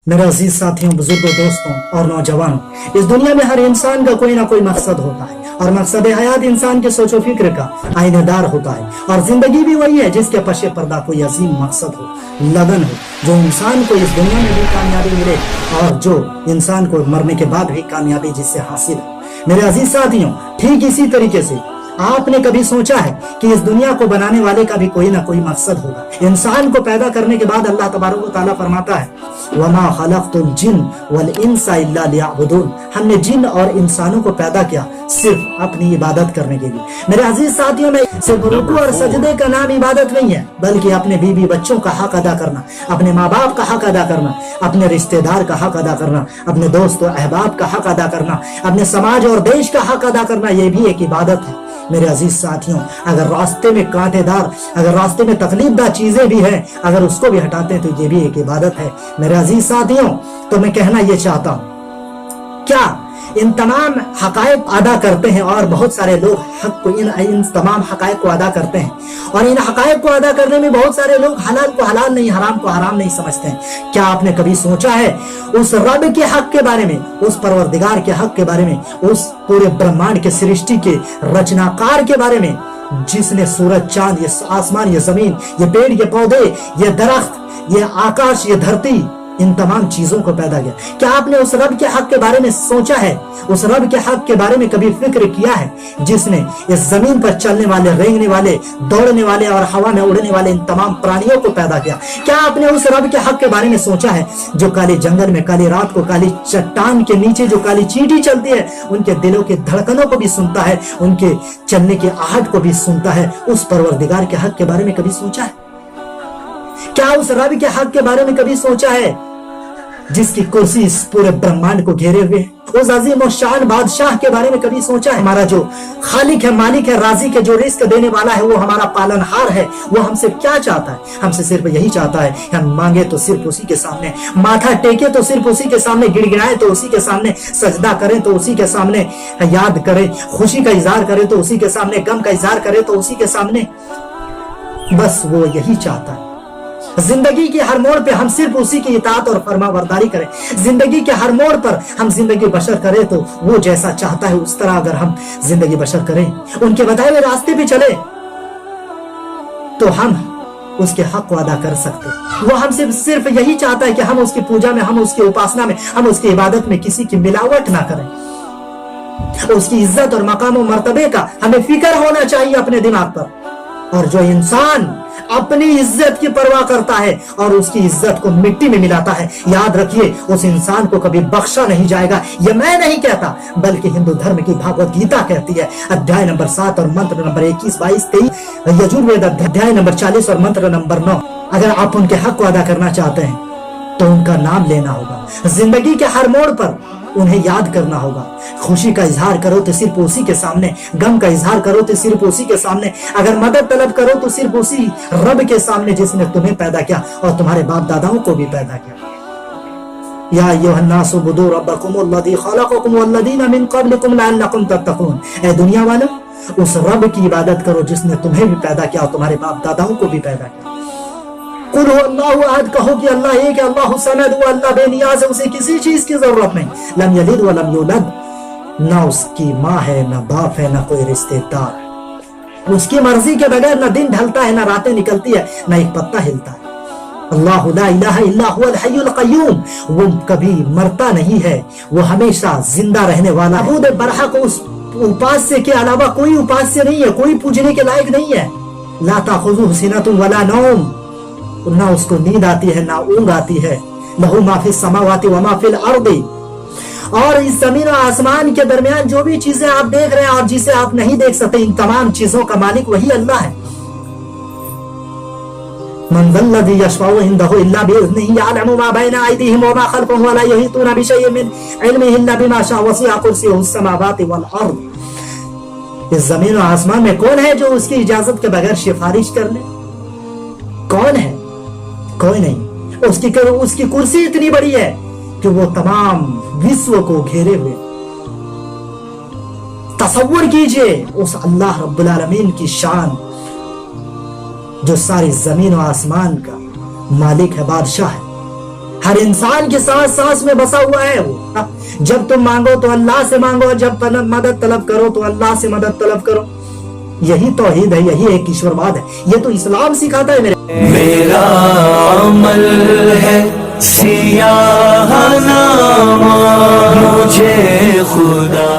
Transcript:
मेरे अजीज साथियों, बुजुर्गों, दोस्तों और नौजवानों, इस दुनिया में हर इंसान का कोई ना कोई मकसद होता है और मकसद हयात इंसान के सोचो फिक्र का आईनेदार होता है। और जिंदगी भी वही है जिसके पशे पर्दा कोई अजीम मकसद हो, लगन हो, जो इंसान को इस दुनिया में भी कामयाबी मिले और जो इंसान को मरने के बाद भी कामयाबी जिससे हासिल हो। मेरे अजीज साथियों, ठीक इसी तरीके से आपने कभी सोचा है कि इस दुनिया को बनाने वाले का भी कोई ना कोई मकसद होगा। इंसान को पैदा करने के बाद अल्लाह तबारक व तआला फरमाता है, वमा खलक़तुल जिन्न वल इंसा इल्ला लियअबुदून, हमने जिन और इंसानों को पैदा किया सिर्फ अपनी इबादत करने के लिए। मेरे अजीज साथियों, में सिर्फ रुकू और सजदे का नाम इबादत नहीं है, बल्कि अपने बीवी बच्चों का हक अदा करना, अपने माँ बाप का हक अदा करना, अपने रिश्तेदार का हक अदा करना, अपने दोस्त और अहबाब का हक अदा करना, अपने समाज और देश का हक अदा करना, ये भी एक इबादत है। मेरे अजीज साथियों, अगर रास्ते में कांटेदार, अगर रास्ते में तकलीफदा चीजें भी हैं, अगर उसको भी हटाते हैं तो ये भी एक इबादत है। मेरे अजीज साथियों, तो मैं कहना ये चाहता हूं, क्या इन तमाम हकायक अदा करते हैं और बहुत सारे लोग हक को इन तमाम हकायक को अदा करते हैं, और इन हकायक को अदा करने में बहुत सारे लोग हलाल को हलाल नहीं, हराम को हराम नहीं समझते हैं। क्या आपने कभी सोचा है उस रब के हक के बारे में, उस परवरदिगार के हक के बारे में, उस पूरे ब्रह्मांड के सृष्टि के रचनाकार के बारे में, जिसने सूरज, चांद, ये आसमान, ये जमीन, ये पेड़, ये पौधे, ये दरख्त, ये आकाश, ये धरती, इन तमाम चीजों को पैदा किया? क्या आपने उस रब के हक के बारे में सोचा है? उस रब के हक के बारे में कभी फिक्र किया है जिसने इस जमीन पर चलने वाले, रेंगने वाले, दौड़ने वाले और हवा में उड़ने वाले इन तमाम प्राणियों को पैदा किया? क्या आपने उस रब के हक के बारे में सोचा है जो काले जंगल में, काली रात को, काली चट्टान के नीचे जो काली चींटी चलती है, उनके दिलों के धड़कनों को भी सुनता है, उनके चलने की आहट को भी सुनता है? उस परवरदिगार के हक के बारे में कभी सोचा है? क्या उस रब के हक के बारे में कभी सोचा है जिसकी कुर्सी इस पूरे ब्रह्मांड को घेरे हुए? उस अजीम और शान बादशाह के बारे में कभी सोचा है? हमारा जो खालिक है, मालिक है, राज़िक है, जो रिस्क देने वाला है, वो हमारा पालनहार है, वो हमसे क्या चाहता है? हमसे सिर्फ यही चाहता है कि हम मांगे तो सिर्फ उसी के सामने, माथा टेके तो सिर्फ उसी के सामने, गिड़गिड़ाए तो उसी के सामने, सजदा करें तो उसी के सामने, याद करें, खुशी का इजहार करें तो उसी के सामने, गम का इजहार करें तो उसी के सामने। बस वो यही चाहता है। जिंदगी के हर मोड़ पे हम सिर्फ उसी की इताअत और फरमाबरदारी करें। जिंदगी के हर मोड़ पर हम जिंदगी बशर करें तो वो जैसा चाहता है उस तरह अगर हम जिंदगी बशर करें, उनके बताए हुए रास्ते पे चले, तो हम उसके हक को अदा कर सकते हैं। वो हमसे सिर्फ यही चाहता है कि हम उसकी पूजा में, हम उसकी उपासना में, हम उसकी इबादत में किसी की मिलावट ना करें। उसकी इज्जत और मकाम और मर्तबे का हमें फिक्र होना चाहिए अपने दिमाग पर। और जो इंसान अपनी इज्जत की परवाह करता है और उसकी इज्जत को मिट्टी में मिलाता है, याद रखिए उस इंसान को कभी बख्शा नहीं जाएगा। ये मैं नहीं कहता, बल्कि हिंदू धर्म की भागवत गीता कहती है, अध्याय नंबर 7 और मंत्र नंबर 21, 22, 23, यजुर्वेद अध्याय नंबर 40 और मंत्र नंबर 9। अगर आप उनके हक को अदा करना चाहते हैं तो उनका नाम लेना होगा। जिंदगी के हर मोड़ पर उन्हें याद करना होगा। खुशी का इजहार करो तो सिर्फ उसी के सामने, गम का इजहार करो तो सिर्फ उसी के सामने, अगर मदद तलब करो तो सिर्फ उसी रब के सामने जिसने तुम्हें पैदा किया और तुम्हारे बाप दादाओं को भी पैदा किया। या अय्युहन्नासु उब्दू रब्बकुमुल्लज़ी खलक़कुम वल्लज़ीना मिन क़ब्लिकुम लअल्लकुम तत्तक़ून, ऐ दुनिया वालों, उस रब की इबादत करो जिसने तुम्हें भी पैदा किया और तुम्हारे बाप दादाओं को भी पैदा किया। कुल हुवल्लाहु अहद, कहो कि अल्लाह एक है, अल्लाहु समद, वो अल्लाह बेनियाज है, उसे किसी चीज की जरूरत नहीं। लम यलिद व लम यूलद, ना उसकी माँ है, ना बाप है, ना कोई रिश्तेदार। उसकी मर्जी के बगैर ना दिन ढलता है, ना रातें निकलती है, ना एक पत्ता हिलता है। अल्लाहु ला इलाहा इल्ला हुवल हय्युल क़य्यूम, वो कभी मरता नहीं है, वो हमेशा जिंदा रहने वाला है। माबूद बरहक, उस उपास्य के अलावा कोई उपास्य नहीं है, कोई पूजने के लायक नहीं है। ला ताखुज़ुहु सिनतुन वला नौम, ना उसको नींद आती है ना ऊंग आती है। लहू मा फिस समावाति व मा फिल अर्दी, और इस जमीन और आसमान के दरमियान जो भी चीजें आप देख रहे हैं और जिसे आप नहीं देख सकते, इन तमाम चीजों का मालिक वही अल्लाह है। मन ज़ल्लज़ी यशफ़अउ इंदहु इल्ला बिइज़्निही यअलमु मा बैना अयदीहिम व मा ख़ल्फ़हुम व ला युहीतूना बिशय'इन मिन इल्मिही इल्ला बिमा शाअ वसिअ कुर्सियुहुस समावाति वल अर्द। इस जमीन और आसमान में कौन है जो उसकी इजाजत के बगैर सिफारिश कर ले? कौन है? कोई नहीं। उसकी कुर्सी इतनी बड़ी है कि वो तमाम विश्व को घेरे हुए। तसव्वुर कीजिए उस अल्लाह रब्बुल आलमीन की शान, जो सारी जमीन और आसमान का मालिक है, बादशाह है। ہر انسان کے سانس سانس میں بسا ہوا ہے وہ. جب تم مانگو تو اللہ سے مانگو اور جب مدد طلب کرو تو اللہ سے مدد طلب کرو. یہی توحید ہے, یہی ایک ایشور واد ہے. یہ تو اسلام سکھاتا ہے. میرا عمل ہے سیاہ نامہ, مجھے خدا